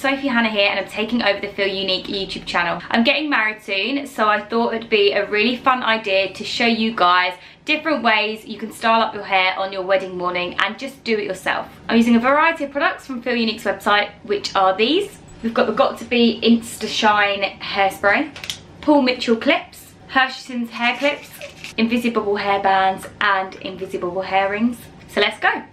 Sophie Hannah here, and I'm taking over the Feelunique YouTube channel. I'm getting married soon, so I thought it'd be a really fun idea to show you guys different ways you can style up your hair on your wedding morning and just do it yourself. I'm using a variety of products from Feelunique's website, which are these. We've got the Got To Be Insta Shine hairspray, Paul Mitchell clips, Hershey's hair clips, invisible hair bands and invisible hair rings. So let's go.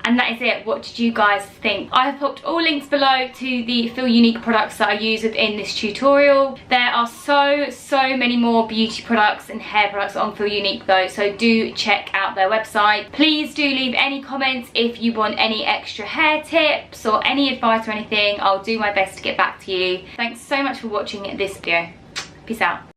And that is it. What did you guys think? I have popped all links below to the Feelunique products that I use within this tutorial. There are so many more beauty products and hair products on Feelunique though, so do check out their website. Please do leave any comments if you want any extra hair tips or any advice or anything. I'll do my best to get back to you. Thanks so much for watching this video. Peace out.